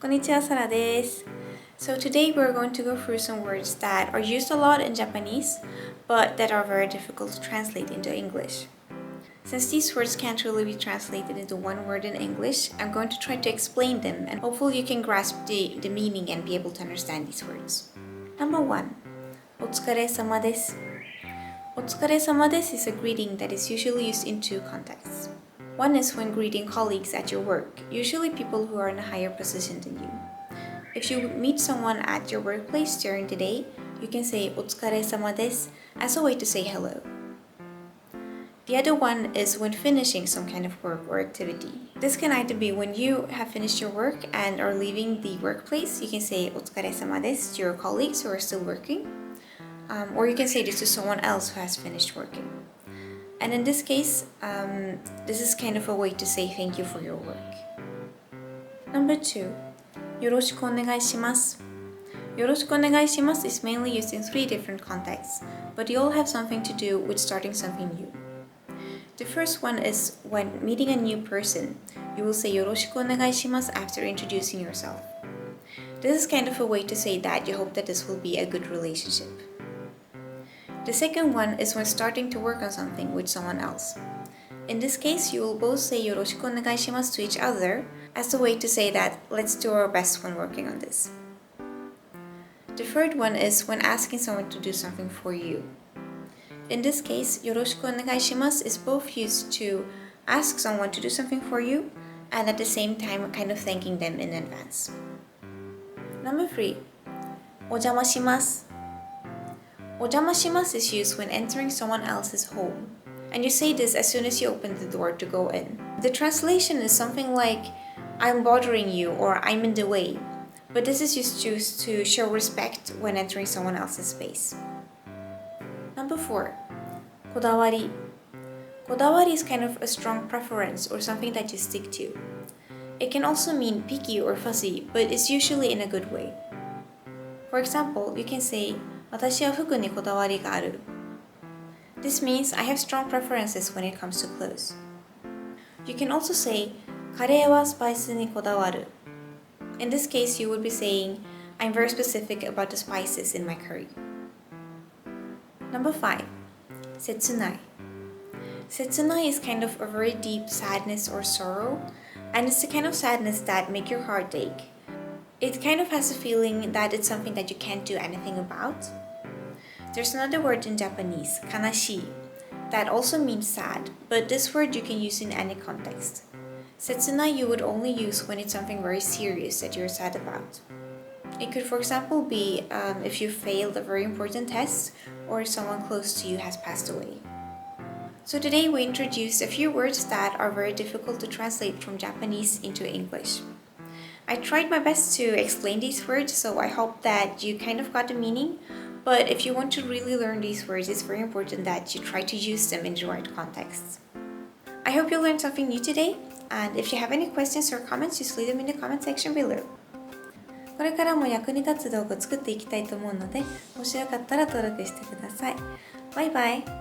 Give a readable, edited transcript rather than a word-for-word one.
Konnichiwa, Sara desu. So today we're going to go through some words that are used a lot in Japanese, but that are very difficult to translate into English. Since these words can't really be translated into one word in English, I'm going to try to explain them and hopefully you can grasp the meaning and be able to understand these words. Number 1. Otsukare-sama desu. Otsukare-sama desu is a greeting that is usually used in two contexts. One is when greeting colleagues at your work, usually people who are in a higher position than you. If you meet someone at your workplace during the day, you can say otsukare-sama desu as a way to say hello. The other one is when finishing some kind of work or activity. This can either be when you have finished your work and are leaving the workplace, you can say otsukare-sama desu to your colleagues who are still working, or you can say this to someone else who has finished working. And in this case, this is kind of a way to say thank you for your work. Number 2, Yoroshiku Onegai shimasu. Yoroshiku Onegai shimasu is mainly used in 3 different contexts, but they all have something to do with starting something new. The first one is when meeting a new person, you will say Yoroshiku Onegai shimasu after introducing yourself. This is kind of a way to say that you hope that this will be a good relationship. The second one is when starting to work on something with someone else. In this case, you will both say Yoroshiku Onegai shimasu to each other as a way to say that let's do our best when working on this. The third one is when asking someone to do something for you. In this case, Yoroshiku Onegai shimasu is both used to ask someone to do something for you and at the same time kind of thanking them in advance. Number 3, Ojama shimasu. Ojama shimasu is used when entering someone else's home, and you say this as soon as you open the door to go in. The translation is something like, I'm bothering you or I'm in the way, but this is just used to show respect when entering someone else's space. Number 4, kodawari. Kodawari is kind of a strong preference or something that you stick to. It can also mean picky or fussy, but it's usually in a good way. For example, you can say, 私は服にこだわりがある. This means I have strong preferences when it comes to clothes. You can also say, カレーはスパイスにこだわる. In this case, you would be saying, I'm very specific about the spices in my curry. Number 5, 切ない. Setsunai is kind of a very deep sadness or sorrow, and it's the kind of sadness that make your heart ache. It kind of has a feeling that it's something that you can't do anything about. There's another word in Japanese, kanashi, that also means sad, but this word you can use in any context. Setsunai you would only use when it's something very serious that you're sad about. It could, for example, be if you failed a very important test or if someone close to you has passed away. So today we introduced a few words that are very difficult to translate from Japanese into English. I tried my best to explain these words, so I hope that you kind of got the meaning. But if you want to really learn these words, it's very important that you try to use them in the right contexts. I hope you learned something new today, and if you have any questions or comments, just leave them in the comment section below. これからも役に立つ動画を作っていきたいと思うので、もしよかったら登録してください。バイバイ。